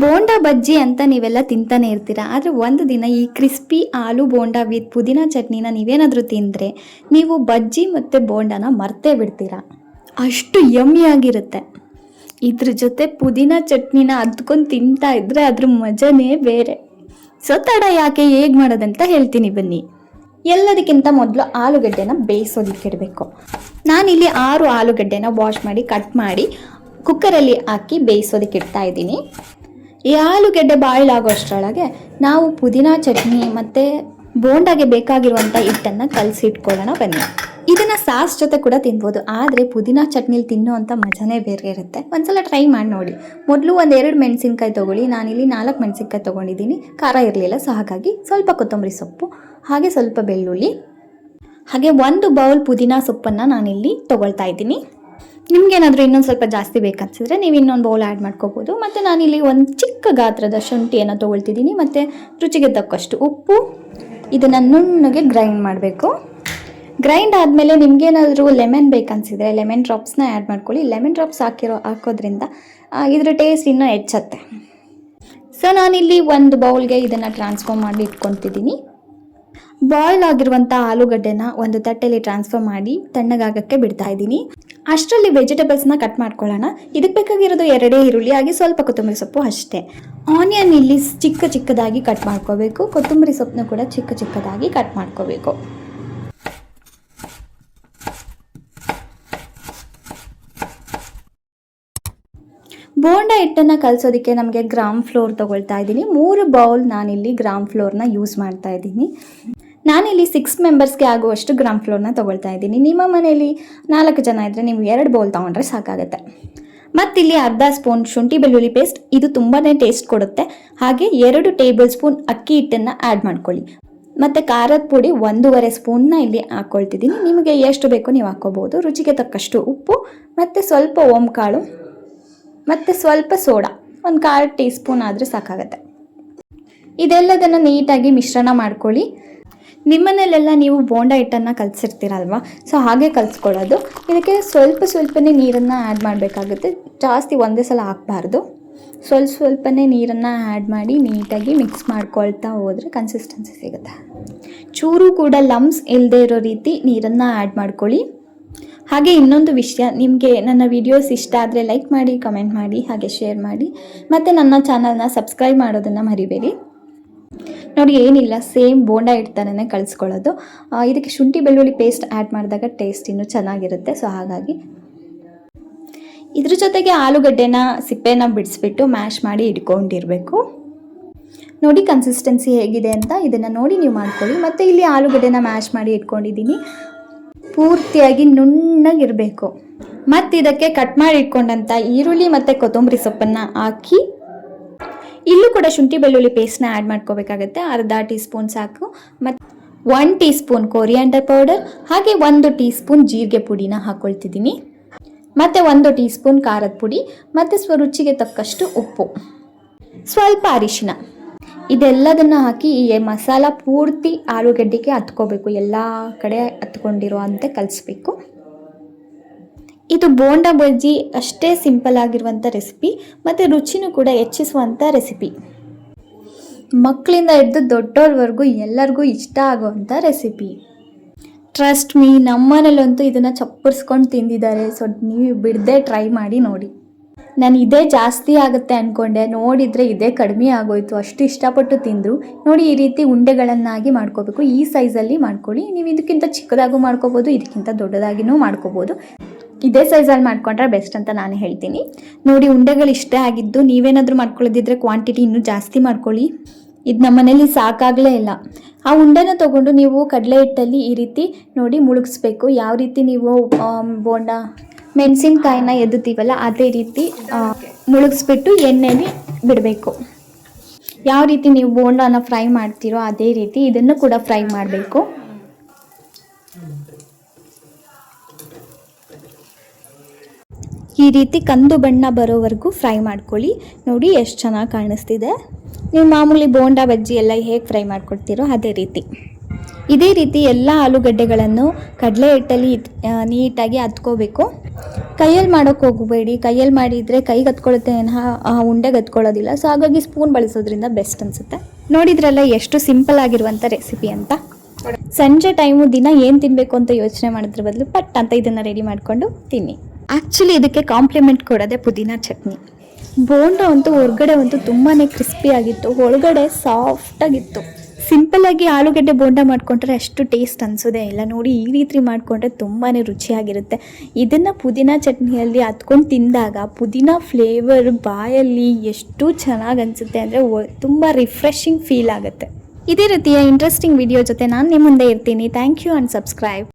ಬೋಂಡಾ ಬಜ್ಜಿ ಅಂತ ನೀವೆಲ್ಲ ತಿಂತಾನೆ ಇರ್ತೀರಾ. ಆದರೆ ಒಂದು ದಿನ ಈ ಕ್ರಿಸ್ಪಿ ಆಲೂ ಬೋಂಡಾ ವಿತ್ ಪುದೀನ ಚಟ್ನಿನ ನೀವೇನಾದರೂ ತಿಂದರೆ ನೀವು ಬಜ್ಜಿ ಮತ್ತು ಬೋಂಡಾನ ಮರ್ತೇ ಬಿಡ್ತೀರಾ. ಅಷ್ಟು ಯಮ್ಮಿಯಾಗಿರುತ್ತೆ. ಇದ್ರ ಜೊತೆ ಪುದೀನ ಚಟ್ನಿನ ಅದ್ಕೊಂಡು ತಿಂತಾ ಇದ್ದರೆ ಅದ್ರ ಮಜನೇ ಬೇರೆ. ಸೊ ತಡ ಯಾಕೆ, ಹೇಗೆ ಮಾಡೋದಂತ ಹೇಳ್ತೀನಿ ಬನ್ನಿ. ಎಲ್ಲದಕ್ಕಿಂತ ಮೊದಲು ಆಲೂಗಡ್ಡೆನ ಬೇಯಿಸೋದಕ್ಕೆ ಇಡಬೇಕು. ನಾನಿಲ್ಲಿ 6 ಆಲೂಗಡ್ಡೆನ ವಾಶ್ ಮಾಡಿ ಕಟ್ ಮಾಡಿ ಕುಕ್ಕರಲ್ಲಿ ಹಾಕಿ ಬೇಯಿಸೋದಕ್ಕೆ ಇಡ್ತಾ ಇದ್ದೀನಿ. ಈ ಆಲೂಗಡ್ಡೆ ಬಾಯ್ಲ್ ಆಗೋ ಅಷ್ಟರೊಳಗೆ ನಾವು ಪುದೀನ ಚಟ್ನಿ ಮತ್ತು ಬೋಂಡಾಗೆ ಬೇಕಾಗಿರುವಂಥ ಹಿಟ್ಟನ್ನು ಕಲಸಿಟ್ಕೊಳ್ಳೋಣ ಬನ್ನಿ. ಇದನ್ನು ಸಾಸ್ ಜೊತೆ ಕೂಡ ತಿನ್ಬೋದು, ಆದರೆ ಪುದೀನ ಚಟ್ನಿಲಿ ತಿನ್ನೋವಂಥ ಮಜಾನೇ ಬೇರೆ ಇರುತ್ತೆ. ಒಂದ್ಸಲ ಟ್ರೈ ಮಾಡಿ ನೋಡಿ. ಮೊದಲು 1-2 ಮೆಣಸಿನ್ಕಾಯಿ ತೊಗೊಳ್ಳಿ. ನಾನಿಲ್ಲಿ 4 ಮೆಣಸಿನ್ಕಾಯಿ ತೊಗೊಂಡಿದ್ದೀನಿ. ಖಾರ ಇರಲಿಲ್ಲ, ಸೊ ಹಾಗಾಗಿ ಸ್ವಲ್ಪ ಕೊತ್ತಂಬರಿ ಸೊಪ್ಪು, ಹಾಗೆ ಸ್ವಲ್ಪ ಬೆಳ್ಳುಳ್ಳಿ, ಹಾಗೆ 1 ಬೌಲ್ ಪುದೀನ ಸೊಪ್ಪನ್ನು ನಾನಿಲ್ಲಿ ತೊಗೊಳ್ತಾ ಇದ್ದೀನಿ. ನಿಮ್ಗೇನಾದರೂ ಇನ್ನೊಂದು ಸ್ವಲ್ಪ ಜಾಸ್ತಿ ಬೇಕನ್ಸಿದ್ರೆ ನೀವು ಇನ್ನೊಂದು ಬೌಲ್ ಆ್ಯಡ್ ಮಾಡ್ಕೋಬೋದು. ಮತ್ತು ನಾನಿಲ್ಲಿ ಒಂದು ಚಿಕ್ಕ ಗಾತ್ರದ ಶುಂಠಿಯನ್ನು ತೊಗೊಳ್ತಿದ್ದೀನಿ ಮತ್ತು ರುಚಿಗೆ ತಕ್ಕಷ್ಟು ಉಪ್ಪು. ಇದನ್ನು ನುಣ್ಣಗೆ ಗ್ರೈಂಡ್ ಮಾಡಬೇಕು. ಗ್ರೈಂಡ್ ಆದಮೇಲೆ ನಿಮಗೇನಾದರೂ ಲೆಮನ್ ಬೇಕನ್ಸಿದ್ರೆ ಲೆಮನ್ ಡ್ರಾಪ್ಸ್ನ ಆ್ಯಡ್ ಮಾಡ್ಕೊಳ್ಳಿ. ಲೆಮನ್ ಡ್ರಾಪ್ಸ್ ಹಾಕೋದ್ರಿಂದ ಇದರ ಟೇಸ್ಟ್ ಇನ್ನೂ ಹೆಚ್ಚುತ್ತೆ. ಸೊ ನಾನಿಲ್ಲಿ ಒಂದು ಬೌಲ್ಗೆ ಇದನ್ನು ಟ್ರಾನ್ಸ್ಫರ್ ಮಾಡಿ ಇಟ್ಕೊತಿದ್ದೀನಿ. ಬಾಯ್ಲ್ ಆಗಿರುವಂಥ ಆಲೂಗಡ್ಡೆನ ಒಂದು ತಟ್ಟೆಯಲ್ಲಿ ಟ್ರಾನ್ಸ್ಫರ್ ಮಾಡಿ ತಣ್ಣಗಾಗಕ್ಕೆ ಬಿಡ್ತಾ ಇದ್ದೀನಿ. ಅಷ್ಟರಲ್ಲಿ ವೆಜಿಟೇಬಲ್ಸ್ನ ಕಟ್ ಮಾಡ್ಕೊಳ್ಳೋಣ. ಇದಕ್ಕೆ ಬೇಕಾಗಿರೋದು 2 ಈರುಳ್ಳಿ, ಹಾಗೆ ಸ್ವಲ್ಪ ಕೊತ್ತಂಬರಿ ಸೊಪ್ಪು ಅಷ್ಟೇ. ಆನಿಯನ್ ಇಲ್ಲಿ ಚಿಕ್ಕದಾಗಿ ಕಟ್ ಮಾಡ್ಕೋಬೇಕು. ಕೊತ್ತಂಬರಿ ಸೊಪ್ಪನ್ನ ಕೂಡ ಚಿಕ್ಕದಾಗಿ ಕಟ್ ಮಾಡ್ಕೋಬೇಕು. ಬೋಂಡಾ ಹಿಟ್ಟನ್ನು ಕಲಸೋದಕ್ಕೆ ನಮಗೆ ಗ್ರಾಮ್ ಫ್ಲೋರ್ ತೊಗೊಳ್ತಾ ಇದ್ದೀನಿ. 3 ಬೌಲ್ ನಾನಿಲ್ಲಿ ಗ್ರಾಮ್ ಫ್ಲೋರ್ನ ಯೂಸ್ ಮಾಡ್ತಾ ಇದ್ದೀನಿ. ನಾನಿಲ್ಲಿ 6 ಮೆಂಬರ್ಸ್ಗೆ ಆಗುವಷ್ಟು ಗ್ರಾಮ್ ಫ್ಲೋರ್ನ ತೊಗೊಳ್ತಾ ಇದ್ದೀನಿ. ನಿಮ್ಮ ಮನೆಯಲ್ಲಿ 4 ಜನ ಇದ್ದರೆ ನೀವು 2 ಬೌಲ್ ತೊಗೊಂಡ್ರೆ ಸಾಕಾಗುತ್ತೆ. ಮತ್ತಿಲ್ಲಿ ಅರ್ಧ ಸ್ಪೂನ್ ಶುಂಠಿ ಬೆಳ್ಳುಳ್ಳಿ ಪೇಸ್ಟ್, ಇದು ತುಂಬಾ ಟೇಸ್ಟ್ ಕೊಡುತ್ತೆ. ಹಾಗೆ 2 ಟೇಬಲ್ ಸ್ಪೂನ್ ಅಕ್ಕಿ ಹಿಟ್ಟನ್ನು ಆ್ಯಡ್ ಮಾಡ್ಕೊಳ್ಳಿ. ಮತ್ತು ಖಾರದ ಪುಡಿ 1.5 ಸ್ಪೂನ್ನ ಇಲ್ಲಿ ಹಾಕ್ಕೊಳ್ತಿದ್ದೀನಿ. ನಿಮಗೆ ಎಷ್ಟು ಬೇಕೋ ನೀವು ಹಾಕ್ಕೋಬೋದು. ರುಚಿಗೆ ತಕ್ಕಷ್ಟು ಉಪ್ಪು ಮತ್ತು ಸ್ವಲ್ಪ ಓಂಕಾಳು ಮತ್ತು ಸ್ವಲ್ಪ ಸೋಡಾ, 1/4 ಟೀ ಸ್ಪೂನ್ ಆದರೆ ಸಾಕಾಗುತ್ತೆ. ಇದೆಲ್ಲದನ್ನು ನೀಟಾಗಿ ಮಿಶ್ರಣ ಮಾಡ್ಕೊಳ್ಳಿ. ನಿಮ್ಮನೇಲೆಲ್ಲ ನೀವು ಬೋಂಡಾ ಹಿಟ್ಟನ್ನು ಕಲಸಿರ್ತೀರಲ್ವ, ಸೊ ಹಾಗೆ ಕಲಿಸ್ಕೊಳ್ಳೋದು. ಇದಕ್ಕೆ ಸ್ವಲ್ಪನೇ ನೀರನ್ನು ಆ್ಯಡ್ ಮಾಡಬೇಕಾಗುತ್ತೆ. ಜಾಸ್ತಿ ಒಂದೇ ಸಲ ಹಾಕಬಾರ್ದು. ಸ್ವಲ್ಪನೇ ನೀರನ್ನು ಆ್ಯಡ್ ಮಾಡಿ ನೀಟಾಗಿ ಮಿಕ್ಸ್ ಮಾಡ್ಕೊಳ್ತಾ ಹೋದರೆ ಕನ್ಸಿಸ್ಟೆನ್ಸಿ ಸಿಗುತ್ತೆ. ಚೂರು ಕೂಡ ಲಮ್ಸ್ ಇಲ್ಲದೆ ಇರೋ ರೀತಿ ನೀರನ್ನು ಆ್ಯಡ್ ಮಾಡ್ಕೊಳ್ಳಿ. ಹಾಗೆ ಇನ್ನೊಂದು ವಿಷಯ, ನಿಮಗೆ ನನ್ನ ವಿಡಿಯೋಸ್ ಇಷ್ಟ ಆದರೆ ಲೈಕ್ ಮಾಡಿ, ಕಮೆಂಟ್ ಮಾಡಿ, ಹಾಗೆ ಶೇರ್ ಮಾಡಿ, ಮತ್ತು ನನ್ನ ಚಾನಲ್ನ ಸಬ್ಸ್ಕ್ರೈಬ್ ಮಾಡೋದನ್ನು ಮರಿಬೇಡಿ. ನೋಡಿ, ಏನಿಲ್ಲ, ಸೇಮ್ ಬೋಂಡಾ ಹಿಟ್ಟು ಕಲಿಸ್ಕೊಳ್ಳೋದು. ಇದಕ್ಕೆ ಶುಂಠಿ ಬೆಳ್ಳುಳ್ಳಿ ಪೇಸ್ಟ್ ಆ್ಯಡ್ ಮಾಡಿದಾಗ ಟೇಸ್ಟ್ ಇನ್ನೂ ಚೆನ್ನಾಗಿರುತ್ತೆ. ಸೊ ಹಾಗಾಗಿ ಇದ್ರ ಜೊತೆಗೆ ಆಲೂಗಡ್ಡೆನ ಸಿಪ್ಪೆನ ಬಿಡಿಸ್ಬಿಟ್ಟು ಮ್ಯಾಶ್ ಮಾಡಿ ಇಟ್ಕೊಂಡಿರಬೇಕು. ನೋಡಿ ಕನ್ಸಿಸ್ಟೆನ್ಸಿ ಹೇಗಿದೆ ಅಂತ, ಇದನ್ನು ನೋಡಿ ನೀವು ಮಾಡ್ಕೊಳ್ಳಿ. ಮತ್ತು ಇಲ್ಲಿ ಆಲೂಗಡ್ಡೆನ ಮ್ಯಾಶ್ ಮಾಡಿ ಇಟ್ಕೊಂಡಿದ್ದೀನಿ. ಪೂರ್ತಿಯಾಗಿ ನುಣ್ಣಗಿರಬೇಕು. ಮತ್ತು ಇದಕ್ಕೆ ಕಟ್ ಮಾಡಿ ಇಟ್ಕೊಂಡಂಥ ಈರುಳ್ಳಿ ಮತ್ತು ಕೊತ್ತಂಬರಿ ಸೊಪ್ಪನ್ನು ಹಾಕಿ ಇಲ್ಲೂ ಕೂಡ ಶುಂಠಿ ಬೆಳ್ಳುಳ್ಳಿ ಪೇಸ್ಟ್ನ ಆ್ಯಡ್ ಮಾಡ್ಕೋಬೇಕಾಗುತ್ತೆ. ಅರ್ಧ ಟೀ ಸ್ಪೂನ್ ಸಾಕು. ಮತ್ತು 1 ಟೀ ಸ್ಪೂನ್ ಕೊರಿಯಾಂಡರ್ ಪೌಡರ್, ಹಾಗೆ 1 ಟೀ ಸ್ಪೂನ್ ಜೀರಿಗೆ ಪುಡಿನ ಹಾಕ್ಕೊಳ್ತಿದ್ದೀನಿ. ಮತ್ತು 1 ಟೀ ಸ್ಪೂನ್ ಖಾರದ ಪುಡಿ, ಮತ್ತು ರುಚಿಗೆ ತಕ್ಕಷ್ಟು ಉಪ್ಪು, ಸ್ವಲ್ಪ ಅರಿಶಿನ. ಇದೆಲ್ಲದನ್ನು ಹಾಕಿ ಈ ಮಸಾಲ ಪೂರ್ತಿ ಆಲೂಗಡ್ಡೆಗೆ ಹತ್ಕೋಬೇಕು. ಎಲ್ಲ ಕಡೆ ಹತ್ಕೊಂಡಿರೋ ಅಂತೆ ಕಲಿಸ್ಬೇಕು. ಇದು ಬೋಂಡಾ ಬಜ್ಜಿ ಅಷ್ಟೇ ಸಿಂಪಲ್ ಆಗಿರುವಂಥ ರೆಸಿಪಿ, ಮತ್ತು ರುಚಿನೂ ಕೂಡ ಹೆಚ್ಚಿಸುವಂಥ ರೆಸಿಪಿ. ಮಕ್ಕಳಿಂದ ಹಿಡಿದು ದೊಡ್ಡವ್ರವರೆಗೂ ಎಲ್ಲರಿಗೂ ಇಷ್ಟ ಆಗುವಂಥ ರೆಸಿಪಿ. ಟ್ರಸ್ಟ್ ಮೀ, ನಮ್ಮನೇಲಂತೂ ಇದನ್ನು ಚಪ್ಪರಿಸ್ಕೊಂಡು ತಿಂದಿದ್ದಾರೆ. ಸೊ ನೀವು ಬಿಡದೆ ಟ್ರೈ ಮಾಡಿ ನೋಡಿ. ನಾನು ಇದೇ ಜಾಸ್ತಿ ಆಗುತ್ತೆ ಅಂದ್ಕೊಂಡೆ, ನೋಡಿದರೆ ಇದೇ ಕಡಿಮೆ ಆಗೋಯ್ತು. ಅಷ್ಟು ಇಷ್ಟಪಟ್ಟು ತಿಂದರು. ನೋಡಿ, ಈ ರೀತಿ ಉಂಡೆಗಳನ್ನಾಗಿ ಮಾಡ್ಕೋಬೇಕು. ಈ ಸೈಜಲ್ಲಿ ಮಾಡ್ಕೊಳ್ಳಿ. ನೀವು ಇದಕ್ಕಿಂತ ಚಿಕ್ಕದಾಗೂ ಮಾಡ್ಕೋಬೋದು, ಇದಕ್ಕಿಂತ ದೊಡ್ಡದಾಗಿಯೂ ಮಾಡ್ಕೋಬೋದು. ಇದೇ ಸೈಜಲ್ಲಿ ಮಾಡ್ಕೊಂಡ್ರೆ ಬೆಸ್ಟ್ ಅಂತ ನಾನು ಹೇಳ್ತೀನಿ. ನೋಡಿ, ಉಂಡೆಗಳು ಇಷ್ಟೇ ಆಗಿದ್ದು. ನೀವೇನಾದರೂ ಮಾಡ್ಕೊಳ್ಳೋದಿದ್ರೆ ಕ್ವಾಂಟಿಟಿ ಇನ್ನೂ ಜಾಸ್ತಿ ಮಾಡ್ಕೊಳ್ಳಿ. ಇದು ನಮ್ಮ ಮನೇಲಿ ಸಾಕಾಗಲೇ ಇಲ್ಲ. ಆ ಉಂಡೆನ ತೊಗೊಂಡು ನೀವು ಕಡಲೆ ಹಿಟ್ಟಲ್ಲಿ ಈ ರೀತಿ ನೋಡಿ ಮುಳುಗಿಸ್ಬೇಕು. ಯಾವ ರೀತಿ ನೀವು ಬೋಂಡಾ ಮೆಣಸಿನ್ಕಾಯಿನ ಎದ್ದುತ್ತೀವಲ್ಲ ಅದೇ ರೀತಿ ಮುಳುಗಿಸ್ಬಿಟ್ಟು ಎಣ್ಣೆಲಿ ಬಿಡಬೇಕು. ಯಾವ ರೀತಿ ನೀವು ಬೋಂಡಾನ ಫ್ರೈ ಮಾಡ್ತೀರೋ ಅದೇ ರೀತಿ ಇದನ್ನು ಕೂಡ ಫ್ರೈ ಮಾಡಬೇಕು. ಈ ರೀತಿ ಕಂದು ಬಣ್ಣ ಬರೋವರೆಗೂ ಫ್ರೈ ಮಾಡ್ಕೊಳ್ಳಿ. ನೋಡಿ ಎಷ್ಟು ಚೆನ್ನಾಗಿ ಕಾಣಿಸ್ತಿದೆ. ನೀವು ಮಾಮೂಲಿ ಬೋಂಡಾ ಬಜ್ಜಿ ಎಲ್ಲ ಹೇಗೆ ಫ್ರೈ ಮಾಡ್ಕೊಡ್ತೀರೋ ಅದೇ ರೀತಿ. ಇದೇ ರೀತಿ ಎಲ್ಲ ಆಲೂಗಡ್ಡೆಗಳನ್ನು ಕಡಲೆ ಹಿಟ್ಟಲ್ಲಿ ನೀಟಾಗಿ ಹತ್ಕೋಬೇಕು. ಕೈಯಲ್ಲಿ ಮಾಡೋಕ್ಕೆ ಹೋಗಬೇಡಿ. ಕೈಯಲ್ಲಿ ಮಾಡಿದರೆ ಕೈಗೆ ಹತ್ಕೊಳ್ಳುತ್ತೆ ವಿನಃ ಉಂಡೆಗೆ ಹತ್ಕೊಳ್ಳೋದಿಲ್ಲ. ಸೊ ಹಾಗಾಗಿ ಸ್ಪೂನ್ ಬಳಸೋದ್ರಿಂದ ಬೆಸ್ಟ್ ಅನಿಸುತ್ತೆ. ನೋಡಿದ್ರಲ್ಲ ಎಷ್ಟು ಸಿಂಪಲ್ ಆಗಿರುವಂಥ ರೆಸಿಪಿ ಅಂತ. ಸಂಜೆ ಟೈಮು ದಿನ ಏನು ತಿನ್ನಬೇಕು ಅಂತ ಯೋಚನೆ ಮಾಡೋದ್ರ ಬದಲು ಪಟ್ ಅಂತ ಇದನ್ನು ರೆಡಿ ಮಾಡಿಕೊಂಡು ತಿನ್ನಿ. ಆ್ಯಕ್ಚುಲಿ ಇದಕ್ಕೆ ಕಾಂಪ್ಲಿಮೆಂಟ್ ಕೊಡೋದೇ ಪುದೀನ ಚಟ್ನಿ. ಬೋಂಡ ಅಂತೂ ಹೊರಗಡೆ ಅಂತೂ ತುಂಬಾ ಕ್ರಿಸ್ಪಿಯಾಗಿತ್ತು, ಒಳಗಡೆ ಸಾಫ್ಟಾಗಿತ್ತು. ಸಿಂಪಲ್ಲಾಗಿ ಆಲೂಗಡ್ಡೆ ಬೋಂಡ ಮಾಡಿಕೊಂಡ್ರೆ ಅಷ್ಟು ಟೇಸ್ಟ್ ಅನಿಸೋದೇ ಇಲ್ಲ. ನೋಡಿ, ಈ ರೀತಿ ಮಾಡಿಕೊಂಡ್ರೆ ತುಂಬಾ ರುಚಿಯಾಗಿರುತ್ತೆ. ಇದನ್ನು ಪುದೀನ ಚಟ್ನಿಯಲ್ಲಿ ಹತ್ಕೊಂಡು ತಿಂದಾಗ ಪುದೀನ ಫ್ಲೇವರ್ ಬಾಯಲ್ಲಿ ಎಷ್ಟು ಚೆನ್ನಾಗಿ ಅನಿಸುತ್ತೆ ಅಂದರೆ ತುಂಬ ರಿಫ್ರೆಶಿಂಗ್ ಫೀಲ್ ಆಗುತ್ತೆ. ಇದೇ ರೀತಿಯ ಇಂಟ್ರೆಸ್ಟಿಂಗ್ ವಿಡಿಯೋ ಜೊತೆ ನಾನು ನಿಮ್ಮ ಮುಂದೆ ಇರ್ತೀನಿ. Thank you and subscribe.